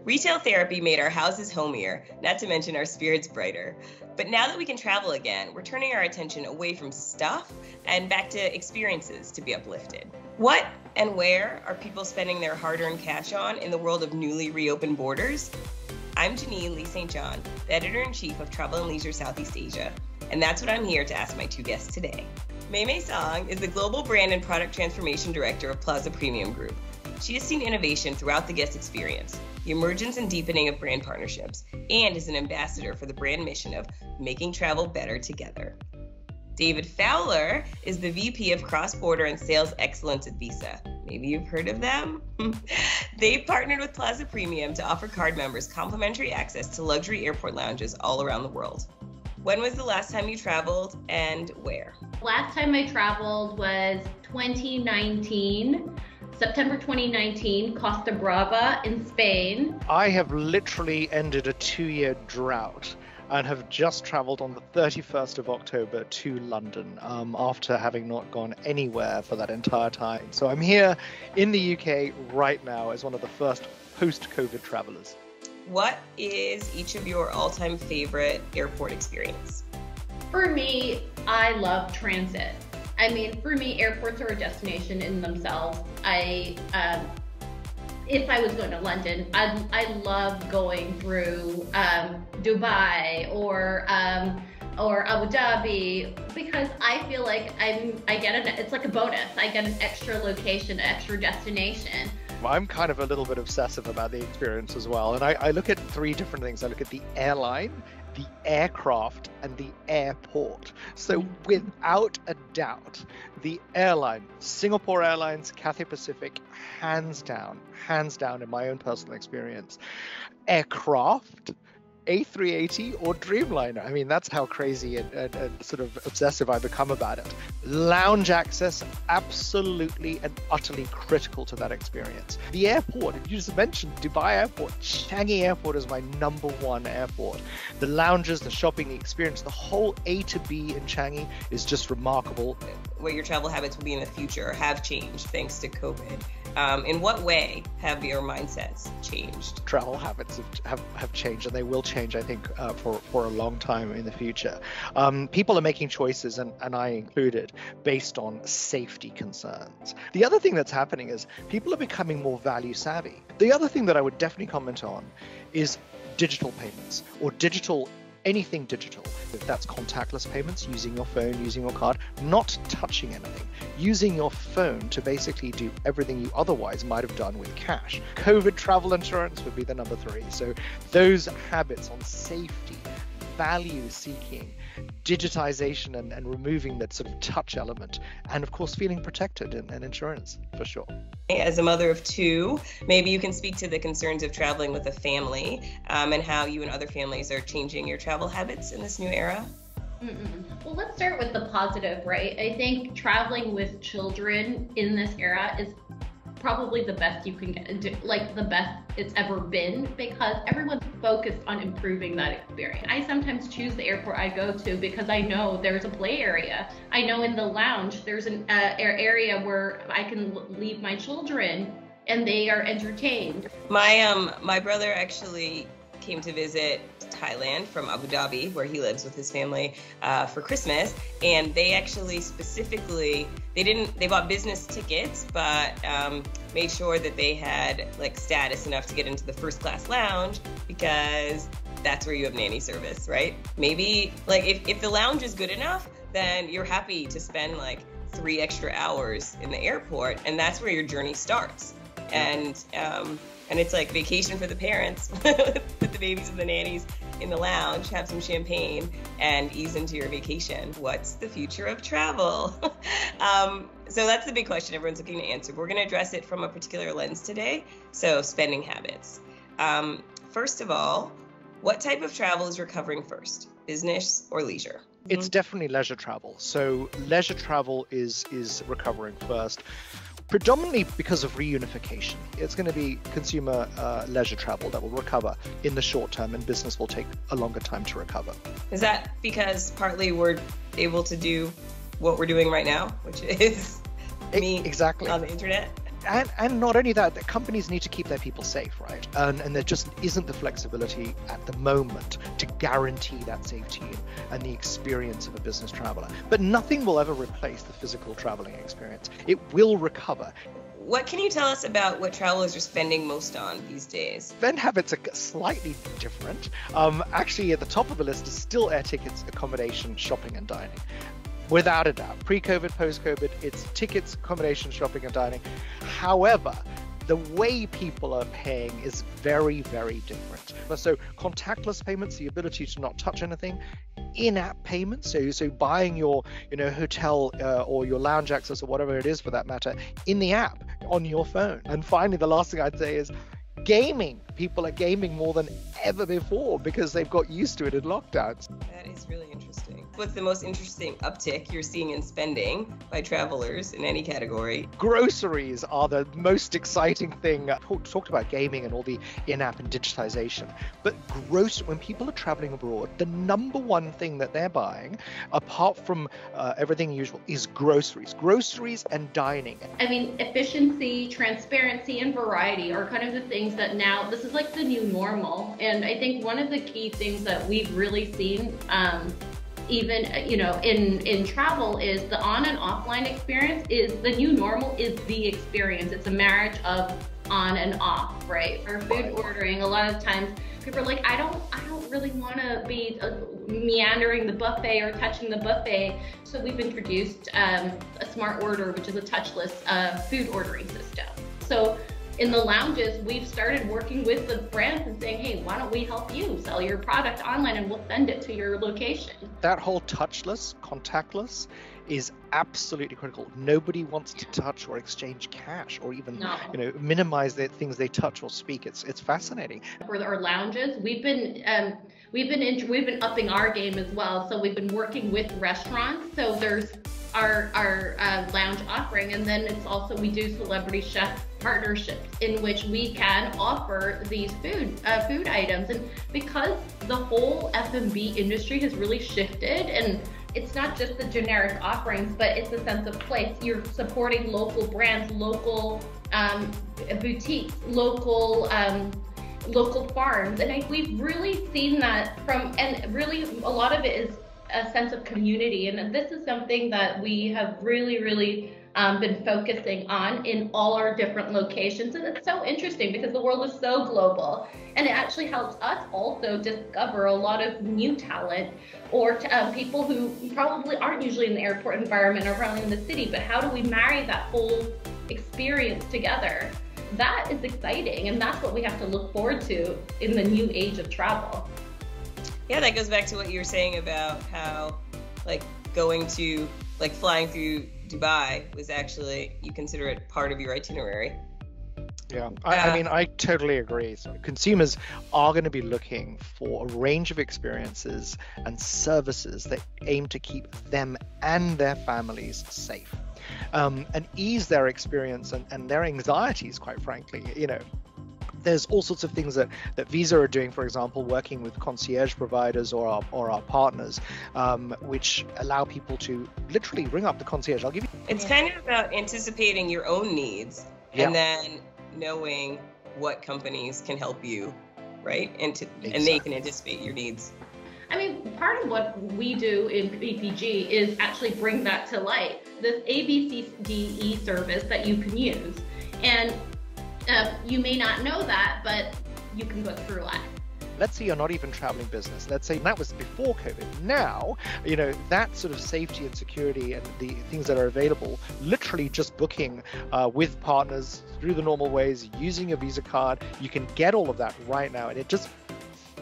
Retail therapy made our houses homier, not to mention our spirits brighter. But now that we can travel again, we're turning our attention away from stuff and back to experiences to be uplifted. What and where are people spending their hard-earned cash on in the world of newly reopened borders? I'm Janine Lee St. John, the editor-in-chief of Travel and Leisure Southeast Asia, and that's what I'm here to ask my two guests today. Mei Song is the Global Brand and Product Transformation Director of Plaza Premium Group. She has seen innovation throughout the guest experience, the emergence and deepening of brand partnerships, and is an ambassador for the brand mission of making travel better together. David Fowler is the VP of Cross-Border and Sales Excellence at Visa. Maybe you've heard of them? They've partnered with Plaza Premium to offer card members complimentary access to luxury airport lounges all around the world. When was the last time you traveled and where? Last time I traveled was 2019. September 2019, Costa Brava in Spain. I have literally ended a 2-year drought and have just traveled on the 31st of October to London after having not gone anywhere for that entire time. So I'm here in the UK right now as one of the first post-COVID travelers. What is each of your all-time favorite airport experience? For me, I love transit. I mean, for me, airports are a destination in themselves. If I was going to London, I love going through Dubai or Abu Dhabi because I feel like it's like a bonus. I get an extra location, an extra destination. I'm kind of a little bit obsessive about the experience as well. And I look at 3 different things. I look at the airline, the aircraft, and the airport. So without a doubt, the airline, Singapore Airlines, Cathay Pacific, hands down in my own personal experience. Aircraft, A380 or Dreamliner. I mean, that's how crazy and sort of obsessive I become about it. Lounge access, absolutely and utterly critical to that experience. The airport, you just mentioned Dubai Airport. Changi Airport is my #1 airport. The lounges, the shopping, the experience, the whole A to B in Changi is just remarkable. What your travel habits will be in the future have changed thanks to COVID. In what way have your mindsets changed? Travel habits have changed, and they will change, I think, for a long time in the future. People are making choices, and I included, based on safety concerns. The other thing that's happening is people are becoming more value savvy. The other thing that I would definitely comment on is digital payments or anything digital. If that's contactless payments, using your phone, using your card, not touching anything, using your phone to basically do everything you otherwise might have done with cash. COVID travel insurance would be the number 3. So those habits on safety, value seeking, digitization and removing that sort of touch element, and of course feeling protected and insurance for sure. As a mother of 2, maybe you can speak to the concerns of traveling with a family and how you and other families are changing your travel habits in this new era. Well, let's start with the positive, right? I think traveling with children in this era is probably the best you can get, like the best it's ever been, because everyone's focused on improving that experience. I sometimes choose the airport I go to because I know there's a play area. I know in the lounge there's an area where I can leave my children and they are entertained. My brother actually came to visit Thailand from Abu Dhabi, where he lives with his family, for Christmas, and they actually specifically they bought business tickets, but made sure that they had like status enough to get into the first class lounge, because that's where you have nanny service, right? Maybe like if the lounge is good enough, then you're happy to spend like 3 extra hours in the airport, and that's where your journey starts. And it's like vacation for the parents, put the babies and the nannies in the lounge, have some champagne, and ease into your vacation. What's the future of travel? So that's the big question everyone's looking to answer. We're going to address it from a particular lens today. So spending habits. First of all, what type of travel is recovering first, business or leisure? It's definitely leisure travel. So leisure travel is recovering first. Predominantly because of reunification. It's going to be consumer leisure travel that will recover in the short term, and business will take a longer time to recover. Is that because partly we're able to do what we're doing right now, which is meet exactly on the internet? And not only that, the companies need to keep their people safe, right? And there just isn't the flexibility at the moment to guarantee that safety and the experience of a business traveler. But nothing will ever replace the physical traveling experience. It will recover. What can you tell us about what travelers are spending most on these days? Spend habits are slightly different. Actually, at the top of the list is still air tickets, accommodation, shopping, and dining. Without a doubt, pre-COVID, post-COVID, it's tickets, accommodation, shopping, and dining. However, the way people are paying is very, very different. So contactless payments, the ability to not touch anything, in-app payments, so buying your hotel or your lounge access or whatever it is for that matter in the app on your phone. And finally, the last thing I'd say is gaming. People are gaming more than ever before because they've got used to it in lockdowns. That is really interesting. What's the most interesting uptick you're seeing in spending by travelers in any category? Groceries are the most exciting thing. Talked about gaming and all the in-app and digitization, but when people are traveling abroad, the number one thing that they're buying, apart from everything usual, is groceries and dining. I mean, efficiency, transparency, and variety are kind of the things that now, this is like the new normal. And I think one of the key things that we've really seen, even in travel, is the on and offline experience is the new normal, is the experience. It's a marriage of on and off, right? For food ordering, a lot of times people are like, I don't really want to be meandering the buffet or touching the buffet. So we've introduced a smart order, which is a touchless food ordering system. So in the lounges, we've started working with the brands and saying, hey, why don't we help you sell your product online and we'll send it to your location. That whole touchless, contactless is absolutely critical. Nobody wants to touch or exchange cash or even minimize the things they touch or speak. It's fascinating. For our lounges, we've been upping our game as well. So we've been working with restaurants. So there's our lounge offering, and then it's also, we do celebrity chef partnerships in which we can offer these food items. And because the whole F&B industry has really shifted, and it's not just the generic offerings, but it's a sense of place. You're supporting local brands, local boutiques, local farms, and we've really seen that and really a lot of it is a sense of community. And this is something that we have really been focusing on in all our different locations. And it's so interesting because the world is so global, and it actually helps us also discover a lot of new talent or people who probably aren't usually in the airport environment or running in the city, but how do we marry that whole experience together? That is exciting, and that's what we have to look forward to in the new age of travel. Yeah, that goes back to what you were saying about how flying through Dubai was actually, you consider it part of your itinerary. Yeah, I mean, I totally agree. So consumers are going to be looking for a range of experiences and services that aim to keep them and their families safe, and ease their experience and their anxieties, quite frankly. There's all sorts of things that Visa are doing, for example, working with concierge providers or our partners, which allow people to literally ring up the concierge. I'll give you. It's kind of about anticipating your own needs and then knowing what companies can help you, right? And they can anticipate your needs. I mean, part of what we do in PPG is actually bring that to light. This ABCDE service that you can use. And you may not know that, but you can book through life. Let's say you're not even traveling business. Let's say that was before COVID. Now, that sort of safety and security and the things that are available, literally just booking with partners through the normal ways, using a Visa card, you can get all of that right now. And it just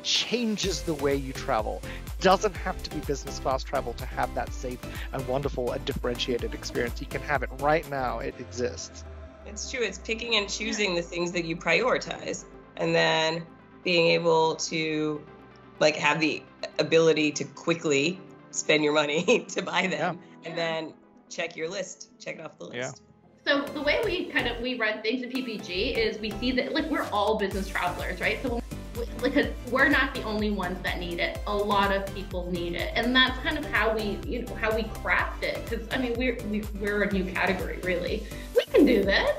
changes the way you travel. Doesn't have to be business class travel to have that safe and wonderful and differentiated experience. You can have it right now. It exists. It's true. It's picking and choosing the things that you prioritize, and then being able to have the ability to quickly spend your money to buy them, and then check your list, check it off the list. So the way we run things at PPG is we see that we're all business travelers, right? So because we're not the only ones that need it, a lot of people need it, and that's kind of how we craft it. Because I mean, we're a new category, really. We can do this.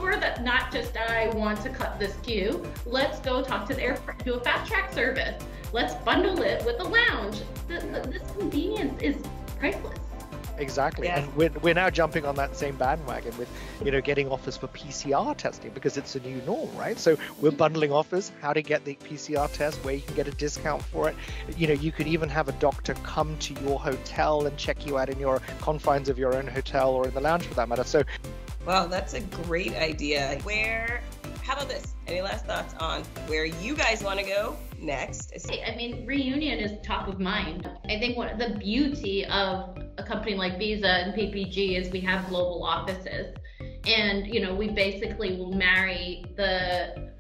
sure that not just I want to cut this queue. Let's go talk to do a fast track service. Let's bundle it with a lounge. This convenience is priceless. Exactly, Yeah. and we're now jumping on that same bandwagon with, getting offers for PCR testing because it's a new norm, right? So we're bundling offers, how to get the PCR test, where you can get a discount for it. You could even have a doctor come to your hotel and check you out in your confines of your own hotel or in the lounge for that matter. So, wow, that's a great idea. How about this? Any last thoughts on where you guys want to go next? I mean, reunion is top of mind. I think one of the beauty of a company like Visa and PPG is we have global offices, and we basically will marry the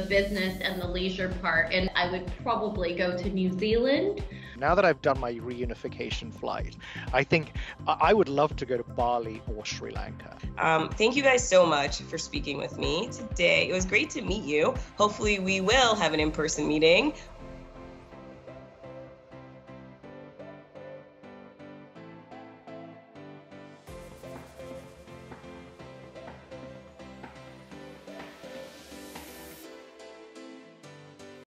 business and the leisure part. And I would probably go to New Zealand. now that I've done my reunification flight, I think I would love to go to Bali or Sri Lanka. Thank you guys so much for speaking with me today. It was great to meet you. Hopefully we will have an in-person meeting